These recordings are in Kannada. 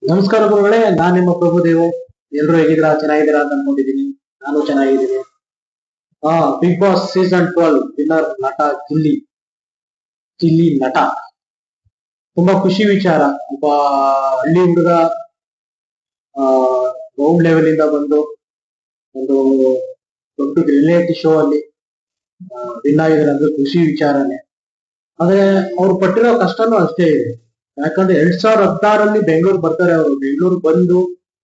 ನಮಸ್ಕಾರ ಗುರುಗಳೇ, ನಾನ್ ನಿಮ್ಮ ಪ್ರಭುದೇವ. ಎಲ್ರು ಹೇಗಿದ್ದೀರಾ? ಚೆನ್ನಾಗಿದ್ದೀರಾ ಅಂತ ಅನ್ಕೊಂಡಿದೀನಿ. ನಾನು ಚೆನ್ನಾಗಿದ್ದೀನಿ. ಬಿಗ್ ಬಾಸ್ ಸೀಸನ್ 12 ವಿನ್ನರ್ ನಟ ಗಿಲ್ಲಿ. ಗಿಲ್ಲಿ ನಟ ತುಂಬಾ ಖುಷಿ ವಿಚಾರ. ಒಬ್ಬ ಹಳ್ಳಿ ಹುಡುಗ ಗ್ರೌಂಡ್ ಲೆವೆಲ್ ಇಂದ ಬಂದು ಒಂದು ದೊಡ್ಡ ರಿಯಾಲಿಟಿ ಶೋ ಅಲ್ಲಿ ವಿನ್ ಆಗಿದ್ದಾರೆ ಅಂದ್ರೆ ಖುಷಿ ವಿಚಾರನೆ. ಆದ್ರೆ ಅವ್ರು ಪಟ್ಟಿರೋ ಕಷ್ಟನೂ ಅಷ್ಟೇ ಇದೆ. ಯಾಕಂದ್ರೆ 2016 ಬೆಂಗಳೂರು ಬರ್ತಾರೆ. ಅವರು ಬೆಂಗಳೂರು ಬಂದು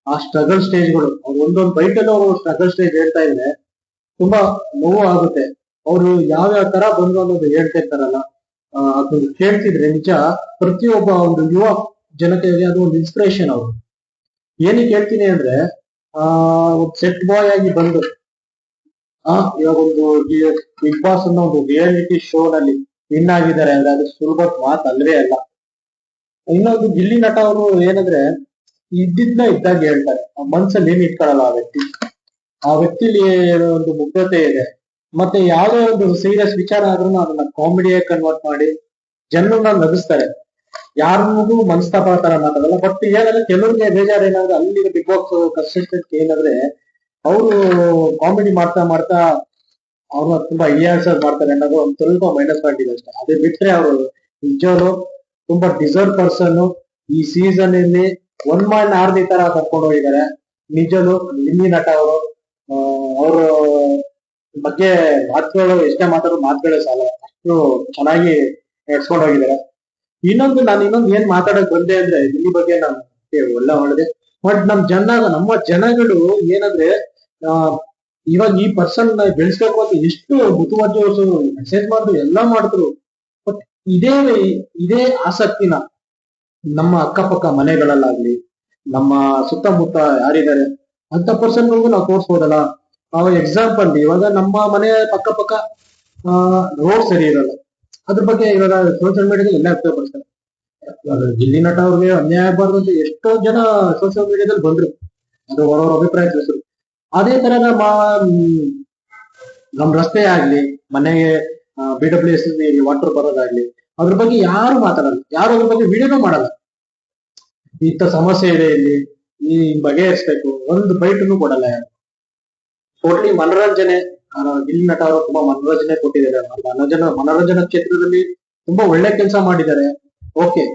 ಆ ಸ್ಟ್ರಗಲ್ ಸ್ಟೇಜ್ಗಳು, ಅವ್ರು ಒಂದೊಂದು ಬೈಟ್ ಅಲ್ಲಿ ಅವರು ಸ್ಟ್ರಗಲ್ ಸ್ಟೇಜ್ ಹೇಳ್ತಾ ಇದ್ರೆ ತುಂಬಾ ನೋವು ಆಗುತ್ತೆ. ಅವರು ಯಾವ ತರ ಬಂದು ಅನ್ನೋದು ಹೇಳ್ತಾ ಇರ್ತಾರಲ್ಲ, ಅದನ್ನು ಕೇಳ್ತಿದ್ರೆ ನಿಜ ಪ್ರತಿಯೊಬ್ಬ ಒಂದು ಯುವ ಜನತೆಗೆ ಅದು ಒಂದು ಇನ್ಸ್ಪಿರೇಷನ್. ಅವರು ಏನಕ್ಕೆ ಹೇಳ್ತೀನಿ ಅಂದ್ರೆ, ಒಂದು ಸೆಟ್ ಬಾಯ್ ಆಗಿ ಬಂದು ಇವಾಗ ಒಂದು ಬಿಗ್ ಬಾಸ್ ಅನ್ನೋ ಒಂದು ರಿಯಾಲಿಟಿ ಶೋ ನಲ್ಲಿ ವಿನ್ ಆಗಿದ್ದಾರೆ ಅಂದ್ರೆ ಅದು ಸುಲಭದ ಮಾತು ಅಲ್ವೇ ಅಲ್ಲ. ಇನ್ನೊಂದು ಗಿಲ್ಲಿ ನಟ ಅವರು ಏನಂದ್ರೆ, ಇದ್ದಿದ್ನ ಇದ್ದಾಗ ಹೇಳ್ತಾರೆ. ಆ ಮನ್ಸಲ್ಲಿ ಏನ್ ಇಟ್ಕೊಳ್ಳಲ್ಲ ಆ ವ್ಯಕ್ತಿಲಿ ಒಂದು ಮುಗ್ಧತೆ ಇದೆ. ಮತ್ತೆ ಯಾವ್ದೇ ಒಂದು ಸೀರಿಯಸ್ ವಿಚಾರ ಆದ್ರೂ ಅದನ್ನ ಕಾಮಿಡಿಯಾಗಿ ಕನ್ವರ್ಟ್ ಮಾಡಿ ಜನರನ್ನ ನಗಿಸ್ತಾರೆ. ಯಾರಿಗೂ ಮನಸ್ತಾಪ ತರ ಮಾತಾಡಲ್ಲ. ಬಟ್ ಏನಂದ್ರೆ ಕೆಲವ್ರಿಗೆ ಬೇಜಾರು ಏನಾದ್ರೆ, ಅಲ್ಲಿ ಬಿಗ್ ಬಾಸ್ ಕನ್ಸಿಸ್ಟೆಂಟ್ ಏನಂದ್ರೆ, ಅವರು ಕಾಮಿಡಿ ಮಾಡ್ತಾ ಮಾಡ್ತಾ ಅವ್ರನ್ನ ತುಂಬಾ ಇಳಿಯಾಡ್ಸೋದ್ ಮಾಡ್ತಾರೆ ಅನ್ನೋದು ಒಂದು ಸ್ವಲ್ಪ ಮೈನಸ್ ಪಾಯಿಂಟ್ ಇದೆ ಅಷ್ಟೇ. ಅದೇ ಬಿಟ್ರೆ ಅವರು ನಿಜವಾಗ್ಲು ತುಂಬಾ ಡಿಸರ್ವ್ ಪರ್ಸನ್. ಈ ಸೀಸನ್ ಅಲ್ಲಿ ಒನ್ ಮ್ಯಾನ್ ಆರ್ಮಿ ತರ ಕರ್ಕೊಂಡು ಹೋಗಿದ್ದಾರೆ. ನಿಜಲು ಗಿಲ್ಲಿ ನಟ ಅವರು ಅವ್ರ ಬಗ್ಗೆ ಮಾತುಗಳು ಎಷ್ಟೇ ಮಾತಾಡೋ ಮಾತುಗಳೇ ಸಾಲ, ಅಷ್ಟು ಚೆನ್ನಾಗಿ ನಡ್ಸ್ಕೊಂಡು ಹೋಗಿದ್ದಾರೆ. ಇನ್ನೊಂದು ಏನ್ ಮಾತಾಡಕ್ ಬಂದೆ ಅಂದ್ರೆ, ಗಿಲ್ಲಿ ಬಗ್ಗೆ ನಾನು ಒಳ್ಳೆ ಮಾಡಿದೆ. ಬಟ್ ನಮ್ಮ ಜನಗಳು ಏನಂದ್ರೆ, ಆ ಇವಾಗ ಈ ಪರ್ಸನ್ ಬೆಳೆಸ್ಬೇಕು ಅಂತ ಎಷ್ಟು ಮುತುವರ್ಜಿ ಮೆಸೇಜ್ ಮಾಡಿದ್ರು ಎಲ್ಲ ಮಾಡಿದ್ರು. ಬಟ್ ಇದೇ ಆಸಕ್ತಿನ ನಮ್ಮ ಅಕ್ಕಪಕ್ಕ ಮನೆಗಳಲ್ಲಾಗ್ಲಿ, ನಮ್ಮ ಸುತ್ತಮುತ್ತ ಯಾರಿದ್ದಾರೆ ಅಂತ ಪರ್ಸನ್ಗಳಿಗೂ ನಾವು ತೋರಿಸ್ಬೋದಲ್ಲ. ಎಕ್ಸಾಂಪಲ್, ಇವಾಗ ನಮ್ಮ ಮನೆ ಪಕ್ಕ ರೋಡ್ ಸರಿ ಇರಲ್ಲ, ಅದ್ರ ಬಗ್ಗೆ ಇವಾಗ ಸೋಷಿಯಲ್ ಮೀಡಿಯಾದಲ್ಲಿ ಎಲ್ಲ ವ್ಯಕ್ತಪಡಿಸ್ತಾರೆ. ಗಿಲ್ಲಿ ನಟ ಅವ್ರಿಗೆ ಅನ್ಯಾಯ ಆಗಬಾರ್ದು ಅಂತ ಎಷ್ಟೋ ಜನ ಸೋಷಿಯಲ್ ಮೀಡಿಯಾದಲ್ಲಿ ಬಂದ್ರು, ಅದು ಅವರವರ ಅಭಿಪ್ರಾಯ ತಿಳಿಸಿದ್ರು. ಅದೇ ತರ ನಮ್ ರಸ್ತೆ ಆಗ್ಲಿ, ಮನೆಗೆ BWS ವಾಟರ್ ಬರೋದಾಗ್ಲಿ, ಅದ್ರ ಬಗ್ಗೆ ಯಾರು ಮಾತಾಡಲ್ಲ, ಯಾರು ಅದ್ರ ಬಗ್ಗೆ ವಿಡಿಯೋನೂ ಮಾಡಲ್ಲ. ಇಂಥ ಸಮಸ್ಯೆ ಇದೆ ಇಲ್ಲಿ, ಈ ಬಗೆಹರಿಸ್ಬೇಕು, ಒಂದು ಬೈಟನ್ನು ಕೊಡಲ್ಲ ಯಾರು. ಟೋಟಲಿ ಮನೋರಂಜನೆ. ಗಿಲ್ಲಿ ನಟ ಅವರು ತುಂಬಾ ಮನೋರಂಜನೆ ಕೊಟ್ಟಿದ್ದಾರೆ. ಮನೋರಂಜನಾ ಕ್ಷೇತ್ರದಲ್ಲಿ ತುಂಬಾ ಒಳ್ಳೆ ಕೆಲಸ ಮಾಡಿದ್ದಾರೆ. ಓಕೆ,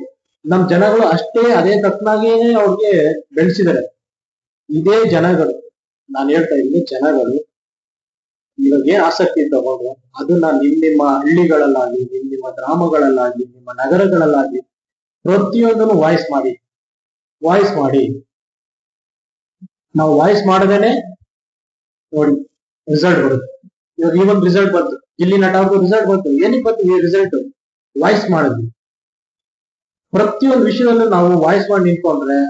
ನಮ್ ಜನಗಳು ಅಷ್ಟೇ ಅದೇ ತಕ್ಕನಾಗೇನೆ ಅವ್ರಿಗೆ ಬೆಳೆಸಿದ್ದಾರೆ. ಇದೇ ಜನಗಳು, ನಾನು ಹೇಳ್ತಾ ಇದ್ದೀನಿ, ಜನಗಳು ಇವಾಗ ಏನ್ ಆಸಕ್ತಿ ತಗೊಂಡು ಅದನ್ನ ನಿಮ್ಮ ಹಳ್ಳಿಗಳಲ್ಲಾಗ್ಲಿ, ನಿಮ್ಮ ಗ್ರಾಮಗಳಲ್ಲಾಗ್ಲಿ, ನಿಮ್ಮ ನಗರಗಳಲ್ಲಾಗ್ಲಿ ಪ್ರತಿಯೊಂದನ್ನು ವಾಯ್ಸ್ ಮಾಡಿ. ನಾವು ವಾಯ್ಸ್ ಮಾಡದೇನೆ ನೋಡಿ ರಿಸಲ್ಟ್ ಬರುತ್ತೆ. ಇವಾಗ ಈ ಒಂದು ರಿಸಲ್ಟ್ ಬಂತು, ಗಿಲ್ಲಿ ನಟ ಅವ್ರದ್ದು ರಿಸಲ್ಟ್ ಬಂತು. ಏನಕ್ಕೆ ಬಂತು ಈ ರಿಸಲ್ಟ್? ವಾಯ್ಸ್ ಮಾಡಿದ್ವಿ. ಪ್ರತಿಯೊಂದು ವಿಷಯದಲ್ಲೂ ನಾವು ವಾಯ್ಸ್ ಮಾಡಿ ನಿಂತ್ಕೊಂಡ್ರೆ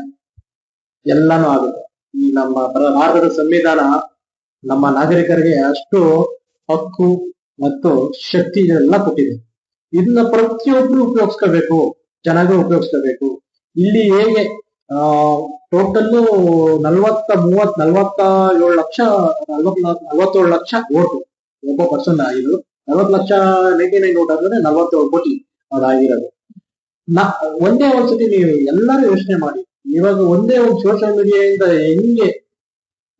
ಎಲ್ಲಾನು ಆಗುತ್ತೆ. ಈ ನಮ್ಮ ಭಾರತದ ಸಂವಿಧಾನ ನಮ್ಮ ನಾಗರಿಕರಿಗೆ ಅಷ್ಟು ಹಕ್ಕು ಮತ್ತು ಶಕ್ತಿ ಎಲ್ಲ ಕೊಟ್ಟಿದೆ. ಇದನ್ನ ಪ್ರತಿಯೊಬ್ರು ಉಪಯೋಗಿಸ್ಕೋಬೇಕು, ಜನಗಳು ಉಪಯೋಗಿಸ್ಕೋಬೇಕು. ಇಲ್ಲಿ ಹೇಗೆ ಟೋಟಲ್ಲು 47 ಲಕ್ಷ 47 ಲಕ್ಷ ಓಟು ಒಬ್ಬ ಪರ್ಸನ್ ಆಗಿರೋದು. 40 ಲಕ್ಷ 99 ಓಟ್ ಆದ್ರೆ 47 ಕೋಟಿ ಅದಾಗಿರೋದು. ಒಂದೇ ಒಂದ್ಸತಿ ನೀವು ಎಲ್ಲರೂ ಯೋಚನೆ ಮಾಡಿ, ಇವಾಗ ಒಂದೇ ಒಂದು ಸೋಷಿಯಲ್ ಮೀಡಿಯಾದಿಂದ ಹೆಂಗೆ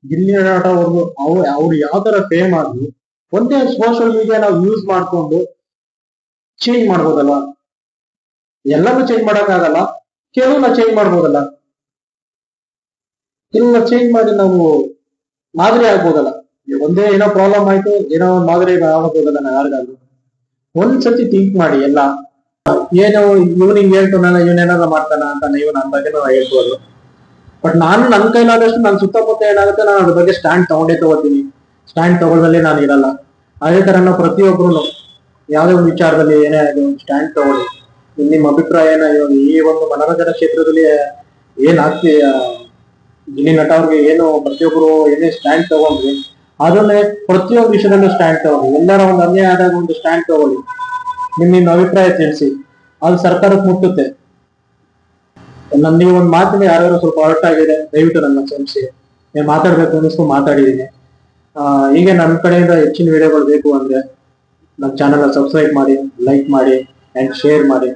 ಗಿಲ್ಲಿ ನಟ ಅವ್ರು ಯಾವ ತರ ಫೇಮ್ ಆದ್ರು, ಒಂದೇ ಸೋಷಿಯಲ್ ಮೀಡಿಯಾ ನಾವು ಯೂಸ್ ಮಾಡ್ಕೊಂಡು ಚೇಂಜ್ ಮಾಡ್ಬೋದಲ್ಲ. ಎಲ್ಲರೂ ಚೇಂಜ್ ಮಾಡಕ್ಕಾಗಲ್ಲ, ಕೆಲವನ್ನ ಚೇಂಜ್ ಮಾಡ್ಬೋದಲ್ಲ. ಕೆಲವನ್ನ ಚೇಂಜ್ ಮಾಡಿ ನಾವು ಮಾದರಿ ಆಗ್ಬೋದಲ್ಲ. ಒಂದೇ ಏನೋ ಪ್ರಾಬ್ಲಮ್ ಆಯ್ತು, ಏನೋ ಒಂದು ಮಾದರಿ ಆಗ್ಬೋದಲ್ಲ. ನಾವು ಯಾರಿಗಾದ್ರು ಒಂದ್ಸತಿ ಥಿಂಕ್ ಮಾಡಿ. ಎಲ್ಲ ಏನೋ ಇವ್ನಿಂಗ್ ಹೇಳ್ತಾನಲ್ಲ, ಇವನೇನಾದ್ರು ಮಾಡ್ತಾನ ಅಂತ ನೀವು ನನ್ನ ಬಗ್ಗೆ ಹೇಳ್ಬೋದು. ಬಟ್ ನಾನು ನನ್ನ ಕೈಲಾದಷ್ಟು ನನ್ನ ಸುತ್ತಮುತ್ತ ಏನಾಗುತ್ತೆ, ನಾನು ಅದ್ರ ಬಗ್ಗೆ ಸ್ಟ್ಯಾಂಡ್ ತಗೋತೀನಿ. ಸ್ಟ್ಯಾಂಡ್ ತಗೊಳ್ಳದಲ್ಲಿ ನಾನು ಇರಲ್ಲ. ಅದೇ ತರ ನಾವು ಪ್ರತಿಯೊಬ್ರು ಯಾವುದೇ ಒಂದು ವಿಚಾರದಲ್ಲಿ ಏನೇ ಸ್ಟ್ಯಾಂಡ್ ತಗೊಳ್ಳಿ. ನಿಮ್ಮ ಅಭಿಪ್ರಾಯ ಏನ? ಇವಾಗ ಈ ಒಂದು ಮನೋರಂಜನಾ ಕ್ಷೇತ್ರದಲ್ಲಿ ಏನ್ ಆಗ್ತಿ, ಗಿಲ್ಲಿ ನಟ ಅವ್ರಿಗೆ ಏನು ಪ್ರತಿಯೊಬ್ರು ಏನೇ ಸ್ಟ್ಯಾಂಡ್ ತಗೊಂಡ್ರಿ, ಅದನ್ನೇ ಪ್ರತಿಯೊಂದು ವಿಷಯದಲ್ಲೂ ಸ್ಟ್ಯಾಂಡ್ ತಗೊಳ್ಳಿ. ಎಲ್ಲರ ಒಂದು ಅನ್ಯಾಯ ಆದಾಗ ಒಂದು ಸ್ಟ್ಯಾಂಡ್ ತಗೊಳ್ಳಿ. ನಿಮ್ಮ ಅಭಿಪ್ರಾಯ ತಿಳಿಸಿ, ಅದು ಸರ್ಕಾರಕ್ಕೆ ಮುಟ್ಟುತ್ತೆ. ನೀವು ಒಂದು ಮಾತಿನ ಯಾರ್ಯಾರು ಸ್ವಲ್ಪ ಹೊರಟಾಗಿದೆ, ದಯವಿಟ್ಟು ನನ್ನ ಕ್ಷಮಿಸಿ. నేను ಮಾತಾಡ್ಬೇಕು ಅನ್ನಿಸ್ಕೊಂಡು ಮಾತಾಡಿದ್ದೀನಿ. ಹೀಗೆ ನನ್ನ ಕಡೆಯಿಂದ ಹೆಚ್ಚಿನ ವಿಡಿಯೋಗಳು ಬೇಕು ಅಂದ್ರೆ ನಮ್ಮ ಚಾನೆಲ್ ಸಬ್ಸ್ಕ್ರೈಬ್ ಮಾಡಿ, ಲೈಕ್ ಮಾಡಿ ಅಂಡ್ ಶೇರ್ ಮಾಡಿ.